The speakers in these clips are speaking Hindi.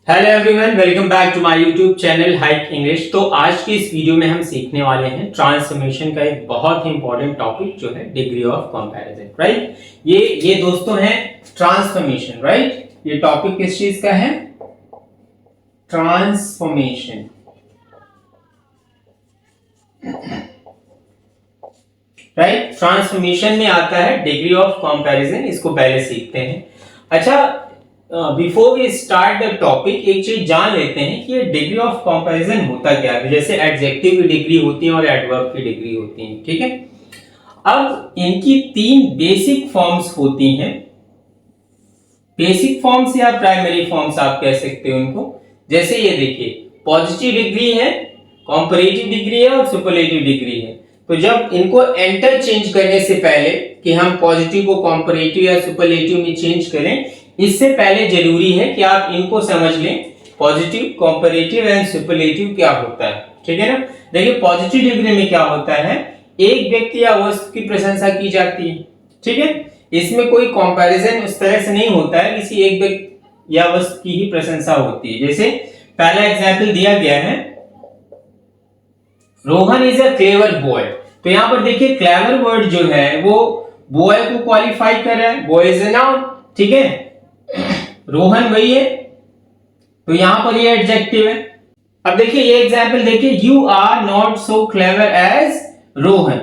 Hello everyone, welcome back to my YouTube channel hike English. तो आज की इस वीडियो में हम सीखने वाले हैं ट्रांसफॉर्मेशन का एक बहुत ही इंपॉर्टेंट टॉपिक जो है डिग्री ऑफ कंपैरिजन। राइट, ये दोस्तों है ट्रांसफॉर्मेशन। राइट, ये टॉपिक किस चीज का है? ट्रांसफॉर्मेशन। राइट, ट्रांसफॉर्मेशन में आता है डिग्री ऑफ कंपैरिजन। इसको पहले सीखते हैं। अच्छा, before we start the topic एक चीज जान लेते हैं कि ये डिग्री ऑफ कंपैरिजन होता क्या है। जैसे एडजेक्टिव की डिग्री होती है और एडवर्ब की डिग्री होती है। ठीक है, अब इनकी तीन बेसिक फॉर्म्स होती हैं। बेसिक फॉर्म्स या प्राइमरी फॉर्म्स आप कह सकते हो इनको। जैसे ये देखिए, पॉजिटिव डिग्री है, कंपैरेटिव डिग्री है और सुपरलेटिव डिग्री है। तो जब इनको एंटर चेंज करने से पहले कि हम पॉजिटिव को कंपैरेटिव या सुपरलेटिव में चेंज करें, इससे पहले जरूरी है कि आप इनको समझ लें, पॉजिटिव, कंपैरेटिव एंड सुपरलेटिव क्या होता है। ठीक है ना। देखिए, पॉजिटिव डिग्री में क्या होता है, एक व्यक्ति या वस्तु की प्रशंसा की जाती है। ठीक है, इसमें कोई कंपैरिजन उस तरह से नहीं होता है, किसी एक व्यक्ति या वस्तु की ही प्रशंसा होती है। जैसे पहला एग्जाम्पल दिया गया है, Rohan is a clever boy. तो यहां पर देखिए, क्लेवर वर्ड जो है वो बॉय को क्वालिफाई कर रहा है। Boy is a noun. ठीक है, रोहन वही है, तो यहां पर ये एडजेक्टिव है। अब देखिए ये एग्जाम्पल देखिए, you are not so clever as Rohan.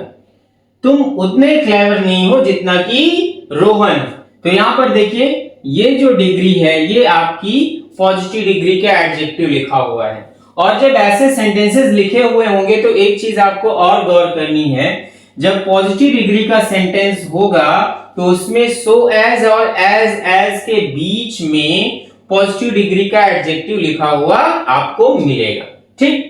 तुम उतने क्लेवर नहीं हो जितना कि रोहन। तो यहां पर देखिए, ये जो डिग्री है ये आपकी पॉजिटिव डिग्री का एडजेक्टिव लिखा हुआ है। और जब ऐसे सेंटेंसेस लिखे हुए होंगे तो एक चीज आपको और गौर करनी है, जब पॉजिटिव डिग्री का सेंटेंस होगा तो उसमें सो एज और एज के बीच में पॉजिटिव डिग्री का एडजेक्टिव लिखा हुआ आपको मिलेगा। ठीक।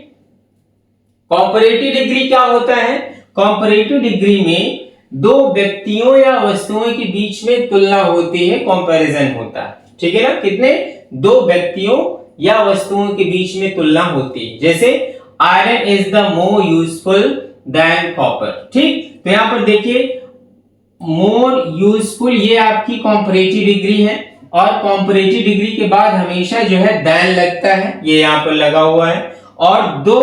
कंपैरेटिव डिग्री क्या होता है? कंपैरेटिव डिग्री में दो व्यक्तियों या वस्तुओं के बीच में तुलना होती है, कंपैरिजन होता है। ठीक है ना। कितने? दो व्यक्तियों या वस्तुओं के बीच में तुलना होती है। जैसे iron is the more useful than copper. ठीक। तो यहां पर देखिए, मोर यूजफुल ये आपकी कंपैरेटिव डिग्री है, और कंपैरेटिव डिग्री के बाद हमेशा जो है देन लगता है, ये यहां पर लगा हुआ है। और दो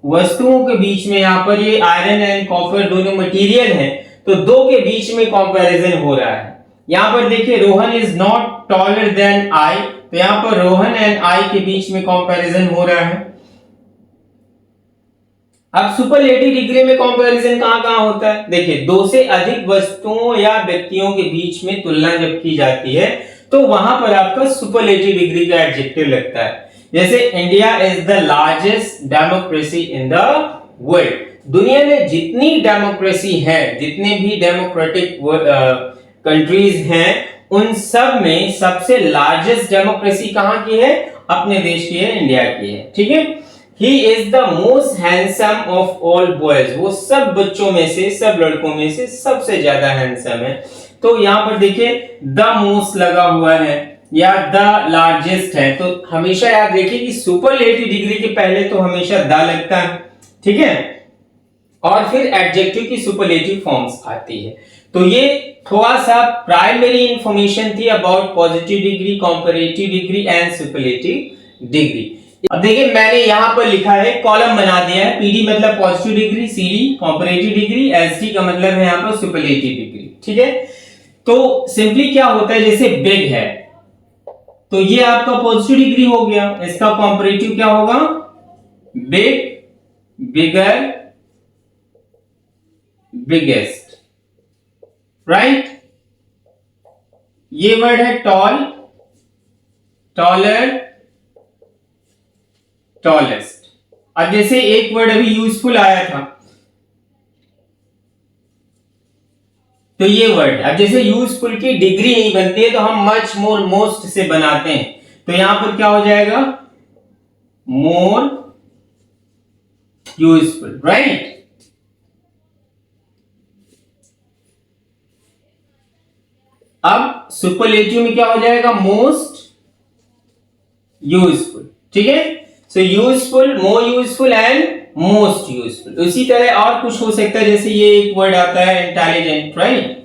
वस्तुओं के बीच में यहां पर ये आयरन एंड कॉपर दोनों मटेरियल हैं, तो दो के बीच में कंपैरिजन हो रहा है। यहां पर देखिए, Rohan is not taller than I. तो यहां पर रोहन एंड आई के बीच में कंपैरिजन हो रहा है। अब सुपरलेटिव डिग्री में कंपैरिजन कहां-कहां होता है? देखिए, दो से अधिक वस्तुओं या व्यक्तियों के बीच में तुलना जब की जाती है तो वहां पर आपका सुपरलेटिव डिग्री का एडजेक्टिव लगता है। जैसे India is the largest democracy in the world. दुनिया में जितनी डेमोक्रेसी है, जितने भी डेमोक्रेटिक कंट्रीज हैं, उन सब में सबसे लार्जेस्ट डेमोक्रेसी कहां की है? अपने देश की है, इंडिया की है। ठीक है। He is the most handsome of all boys। वो सब बच्चों में से, सब लड़कों में से सबसे ज्यादा हैंडसम है। तो यहां पर देखिए, द मोस्ट लगा हुआ है या द लार्जेस्ट है, तो हमेशा याद रखिए कि सुपरलेटिव डिग्री के पहले तो हमेशा द लगता है। ठीक है, और फिर एडजेक्टिव की सुपरलेटिव फॉर्म्स आती है। तो ये थोड़ा सा प्राइमरी इंफॉर्मेशन थी about positive degree, comparative degree and superlative degree. अब देखिए, मैंने यहां पर लिखा है, कॉलम बना दिया है। पीडी मतलब positive degree, CD comparative degree, SD का मतलब है यहां पर सुपरलेटिव डिग्री। ठीक है। तो सिंपली क्या होता है, जैसे बिग है तो ये आपका पॉजिटिव डिग्री हो गया, इसका कंपैरेटिव क्या होगा? बिग, बिगर, बिगेस्ट। राइट। ये वर्ड है टॉल, टॉलर, टॉलेस्ट। अब जैसे एक वर्ड अभी यूजफुल आया था, तो ये वर्ड, अब जैसे यूजफुल की डिग्री नहीं बनती है तो हम मच, मोर, मोस्ट से बनाते हैं। तो यहां पर क्या हो जाएगा? More useful. राइट। अब सुपरलेटिव में क्या हो जाएगा? Most useful. ठीक है। So useful, more useful and most useful. उसी तरह और कुछ हो सकता है, जैसे ये एक वर्ड आता है इंटेलिजेंट। राइट।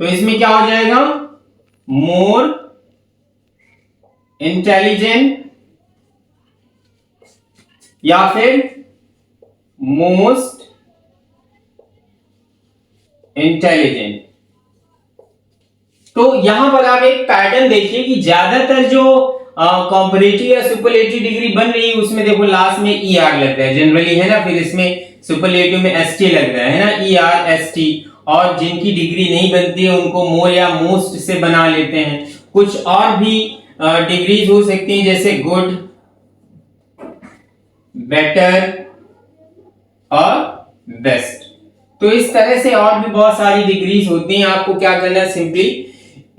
तो इसमें क्या हो जाएगा? मोर इंटेलिजेंट या फिर मोस्ट इंटेलिजेंट। तो यहां पर आप एक पैटर्न देखिए कि ज्यादातर जो कॉम्परेटिव या सुपरलेटिव डिग्री बन रही है उसमें देखो लास्ट में ई आर लग रहा है जनरली, है ना, फिर इसमें सुपरलेटिव में एस टी लग रहा है ना, ई आर एस टी। और जिनकी डिग्री नहीं बनती है उनको मोर या मोस्ट से बना लेते हैं। कुछ और भी डिग्रीज हो सकती हैं जैसे गुड, बेटर और बेस्ट। तो इस तरह से और भी बहुत सारी डिग्रीज होती हैं। आपको क्या करना है, सिंपली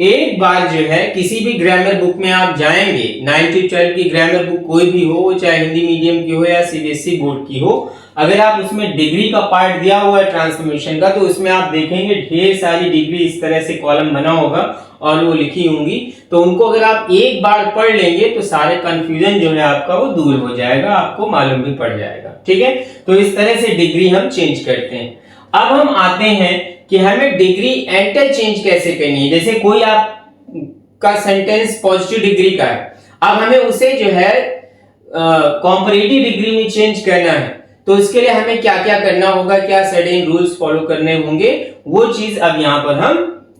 एक बार जो है किसी भी ग्रामर बुक में आप जाएंगे, 9 to 12 की ग्रामर बुक कोई भी हो, चाहे हिंदी मीडियम की हो या सीबीएसई बोर्ड की हो, अगर आप उसमें डिग्री का पार्ट दिया हुआ है ट्रांसफॉर्मेशन का, तो उसमें आप देखेंगे ढेर सारी डिग्री इस तरह से कॉलम बना होगा और वो लिखी होंगी। तो उनको अगर आप एक बार पढ़ लेंगे तो सारे कंफ्यूजन जो है आपका वो दूर हो जाएगा, आपको मालूम भी पड़ जाएगा। ठीक है, तो इस तरह से डिग्री हम चेंज करते हैं। अब हम आते हैं कि हमें डिग्री एंटर चेंज कैसे करनी है। जैसे कोई आप का सेंटेंस पॉजिटिव डिग्री का है, अब हमें उसे जो है कॉम्परेटिव डिग्री में चेंज करना है, तो इसके लिए हमें क्या क्या करना होगा, क्या सर्टेन रूल्स फॉलो करने होंगे, वो चीज अब यहां पर हम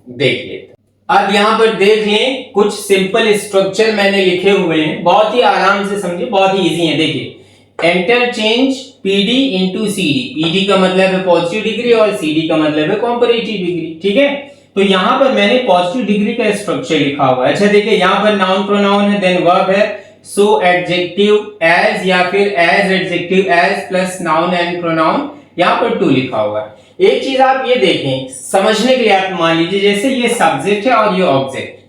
देख लेते हैं। अब यहां पर देख लें, कुछ सिंपल स्ट्रक्चर मैंने लिखे हुए हैं, बहुत ही आराम से समझिए, बहुत ही इजी है। देखिए, enter change PD into CD. PD का मतलब है पॉजिटिव डिग्री और सीडी का मतलब है कॉम्परेटिव डिग्री। ठीक है, तो यहां पर मैंने पॉजिटिव डिग्री का स्ट्रक्चर लिखा हुआ है। अच्छा देखिए, यहां पर नाउन प्रोनाउन है, देन वर्ब है, सो एडजेक्टिव एज या फिर as adjective as plus noun and pronoun, यहां पर टू लिखा हुआ है। एक चीज आप ये देखें समझने के लिए, आप मान लीजिए जैसे ये सब्जेक्ट है और ये ऑब्जेक्ट,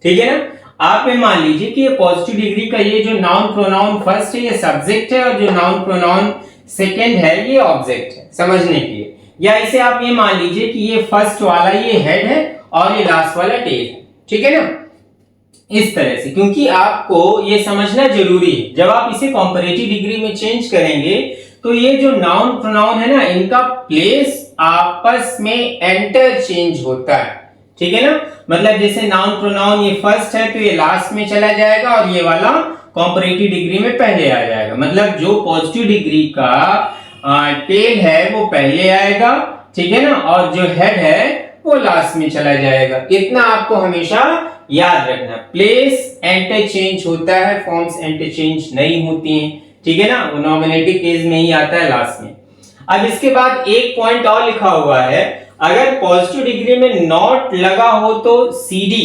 ठीक है ना। आप ये मान लीजिए कि ये पॉजिटिव डिग्री का ये जो नाउन प्रोनाउन फर्स्ट है ये सब्जेक्ट है और जो नाउन प्रोनाउन सेकंड है ये ऑब्जेक्ट है, समझने के लिए। या इसे आप ये मान लीजिए कि ये फर्स्ट वाला ये हेड है और ये लास्ट वाला टेल है, ठीक है ना, इस तरह से। क्योंकि आपको ये समझना जरूरी है, जब आप इसे कॉम्परेटिव डिग्री में चेंज करेंगे तो ये जो नाउन प्रोनाउन है ना, इनका प्लेस आपस में एंटर चेंज होता है, ठीक है ना। मतलब जैसे नाउन प्रोनाउन ये फर्स्ट है तो ये लास्ट में चला जाएगा और ये वाला कॉम्परेटिव डिग्री में पहले आ जाएगा। मतलब जो पॉजिटिव डिग्री का टेल है वो पहले आएगा, ठीक है ना, और जो हेड है वो लास्ट में चला जाएगा। इतना आपको हमेशा याद रखना। प्लेस एंटर चेंज होता है, फॉर्म्स एंटर चेंज नहीं होती हैं, ठीक है ना, वो नॉमिनेटिव केस में ही आता है लास्ट में। अब इसके बाद एक पॉइंट और लिखा हुआ है, अगर पॉजिटिव डिग्री में नॉट लगा हो तो सीडी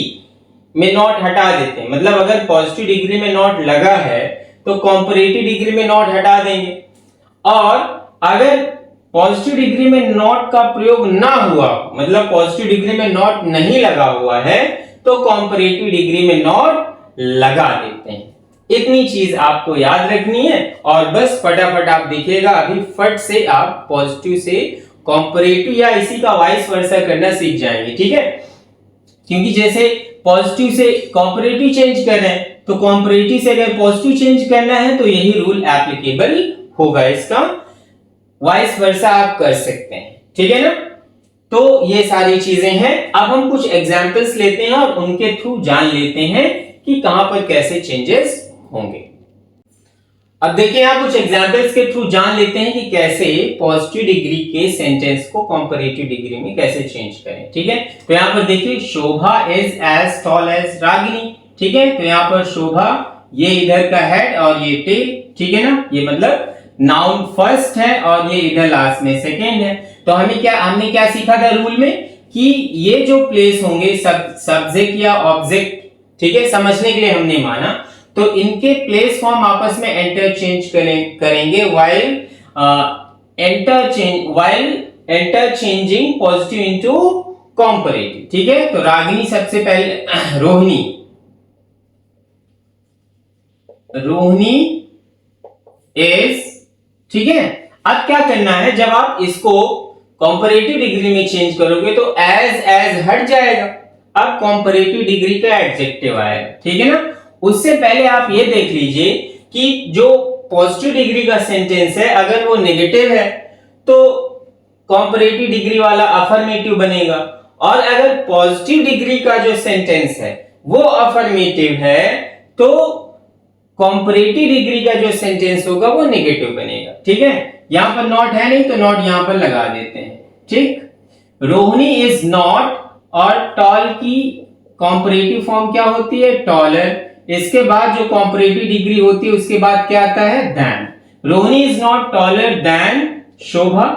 में नॉट हटा देते हैं। मतलब अगर पॉजिटिव डिग्री में नॉट लगा है तो कॉम्परेटिव डिग्री में नॉट हटा देंगे, और अगर पॉजिटिव डिग्री में नॉट का प्रयोग ना हुआ, मतलब पॉजिटिव डिग्री में नॉट नहीं लगा हुआ है, तो कॉम्परेटिव डिग्री में नॉट लगा देते हैं। इतनी चीज आपको याद रखनी है और बस फटाफट आप देखिएगा, अभी फट से आप पॉजिटिव से कॉम्परेटिव या इसी का वाइस वर्सा करना सीख जाएंगे, ठीक है। क्योंकि जैसे पॉजिटिव से कॉम्परेटिव चेंज कर रहे हैं तो कॉम्परेटिव से अगर पॉजिटिव चेंज करना है तो यही रूल एप्लीकेबल होगा, इसका वाइस वर्सा आप कर सकते हैं, ठीक है ना। तो ये सारी चीजें हैं। अब हम कुछ एग्जांपल्स लेते हैं और उनके थ्रू जान लेते हैं कि कहां पर कैसे चेंजेस होंगे। अब देखिए, यहां कुछ एग्जांपल्स के थ्रू जान लेते हैं कि कैसे पॉजिटिव डिग्री के सेंटेंस को कॉम्परेटिव डिग्री में कैसे चेंज करें, ठीक है। तो यहां पर देखिए, Shobha is as tall as Ragini, ठीक है। तो यहां पर शोभा ये इधर का हेड और ये टेल, ठीक है ना, ये मतलब नाउन फर्स्ट है और ये इधर लास्ट में सेकेंड है। तो हमने क्या सीखा था रूल में कि ये जो प्लेस होंगे सब्जेक्ट या ऑब्जेक्ट, ठीक है, समझने के लिए हमने माना, तो इनके प्लेस फॉर्म आपस में इंटरचेंज करेंगे while interchanging positive into comparative, ठीक है। तो रागिनी सबसे पहले रोहिणी इज, ठीक है। अब क्या करना है, जब आप इसको कॉम्परेटिव डिग्री में चेंज करोगे तो एज हट जाएगा, अब कॉम्परेटिव डिग्री का एडजेक्टिव आएगा, ठीक है ना। उससे पहले आप ये देख लीजिए कि जो पॉजिटिव डिग्री का सेंटेंस है अगर वो नेगेटिव है तो कॉम्परेटिव डिग्री वाला अफर्मेटिव बनेगा, और अगर पॉजिटिव डिग्री का जो सेंटेंस है वो अफर्मेटिव है तो कॉम्परेटिव डिग्री का जो सेंटेंस होगा वो नेगेटिव बनेगा। ठीक है, यहां पर नॉट है नहीं तो नॉट यहां पर लगा देते हैं। ठीक, रोहिणी इज नॉट और टॉल की कॉम्परेटिव फॉर्म क्या होती है? टॉलर। इसके बाद जो कॉम्परेटिव डिग्री होती है उसके बाद क्या आता है? Then. Rohini is not taller than Shobha.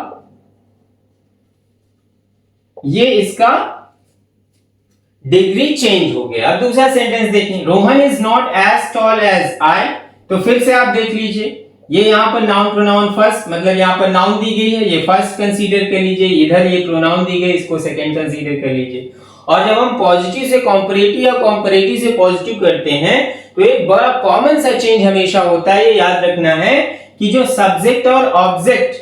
ये इसका डिग्री चेंज हो गया। अब दूसरा सेंटेंस देखें, Rohan is not as tall as I. तो फिर से आप देख लीजिए, ये यहां पर नाउन प्रोनाउन फर्स्ट, मतलब यहां पर नाउन दी गई है, ये फर्स्ट कंसीडर कर लीजिए, इधर ये प्रोनाउन दी गई, इसको सेकंड कंसीडर कर लीजिए। और जब हम पॉजिटिव से कॉम्परेटिव या कॉम्परेटिव से पॉजिटिव करते हैं तो एक बड़ा कॉमन सा चेंज हमेशा होता है। ये याद रखना है कि जो सब्जेक्ट और ऑब्जेक्ट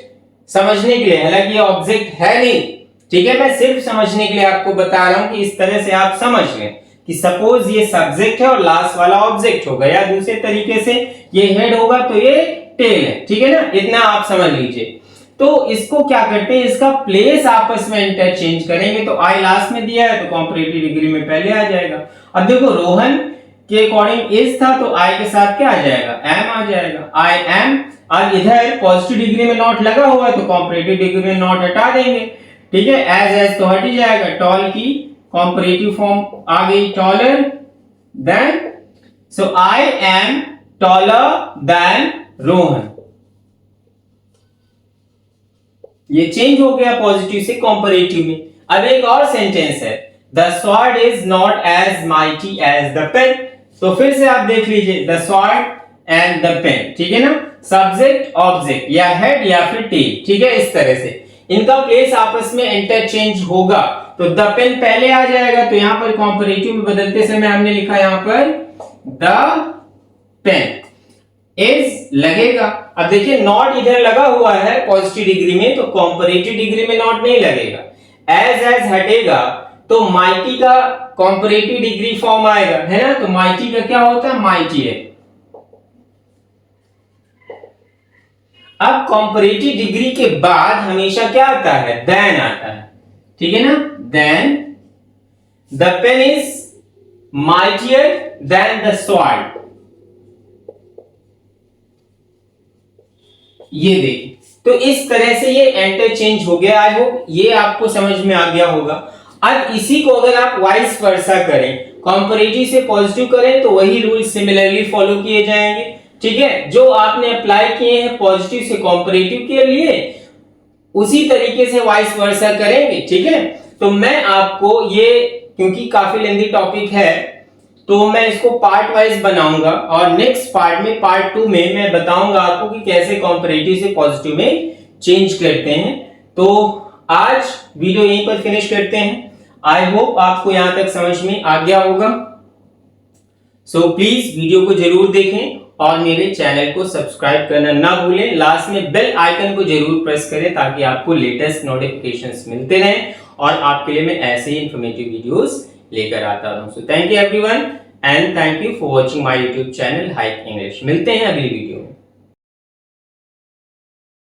समझने के लिए, हालांकि ये ऑब्जेक्ट है नहीं, ठीक है, मैं सिर्फ समझने के लिए आपको बता रहा हूं कि इस तरह से आप समझ लें कि सपोज ये सब्जेक्ट है और लास्ट वाला ऑब्जेक्ट होगा, या दूसरे तरीके से ये हेड होगा तो ये टेल है। ठीक है ना, इतना आप समझ लीजिए। तो इसको क्या करते हैं, इसका प्लेस आपस में इंटरचेंज करेंगे। तो आई लास्ट में दिया है तो कॉम्परेटिव डिग्री में पहले आ जाएगा। अब देखो, रोहन के अकॉर्डिंग इज था तो आई के साथ क्या आ जाएगा? एम आ जाएगा, आई एम। और इधर पॉजिटिव डिग्री में नॉट लगा हुआ है तो कॉम्परेटिव डिग्री में नॉट हटा देंगे। ठीक है, एज तो हट ही जाएगा। टॉल की कॉम्परेटिव फॉर्म आ गई taller than. So I am taller than Rohan. ये चेंज हो गया पॉजिटिव से कॉम्परेटिव में। अब एक और सेंटेंस है, the sword is not as mighty as the pen. तो फिर से आप देख लीजिए, the sword and the pen. ठीक है ना, सब्जेक्ट ऑब्जेक्ट, या हेड या फिर टेल। ठीक है, इस तरह से इनका प्लेस आपस में इंटरचेंज होगा। तो द पेन पहले आ जाएगा, तो यहां पर कॉम्परेटिव में बदलते समय हमने लिखा यहां पर द पेन। इज लगेगा। अब देखिए, नॉट इधर लगा हुआ है पॉजिटिव डिग्री में, तो कॉम्परेटिव डिग्री में नॉट नहीं लगेगा। एज हटेगा तो माइटी का कॉम्परेटिव डिग्री फॉर्म आएगा, है ना। तो माइटी का क्या होता है? माइटी है। अब कॉम्परेटिव डिग्री के बाद हमेशा क्या आता है? देन आता है। ठीक है ना, then the pen is mightier than the sword. ये देखिए, तो इस तरह से ये इंटरचेंज हो गया। आई होप ये आपको समझ में आ गया होगा। अब इसी को अगर आप वाइस वर्सा करें, कॉम्परेटिव से पॉजिटिव करें, तो वही रूल सिमिलरली फॉलो किए जाएंगे। ठीक है, जो आपने अप्लाई किए हैं पॉजिटिव से कॉम्परेटिव के लिए, उसी तरीके से वाइस वर्सा करेंगे। ठीक है, तो मैं आपको ये, क्योंकि काफी लेंथी टॉपिक है, तो मैं इसको पार्ट वाइज बनाऊंगा और नेक्स्ट पार्ट में, पार्ट 2 में मैं बताऊंगा आपको कि कैसे कॉम्परेटिव से पॉजिटिव में चेंज करते हैं। तो आज वीडियो यहीं पर फिनिश करते हैं। आई होप आपको यहां तक समझ में आ गया होगा। सो प्लीज वीडियो को जरूर देखें और मेरे चैनल को सब्सक्राइब करना ना भूलें। लास्ट में बेल आइकन को जरूर प्रेस करें ताकि आपको लेटेस्ट नोटिफिकेशंस मिलते रहें और आपके लिए मैं ऐसे ही इंफॉर्मेटिव वीडियोस लेकर आता रहूं। So thank you everyone and thank you for watching my YouTube channel hike English. मिलते हैं अगली वीडियो में।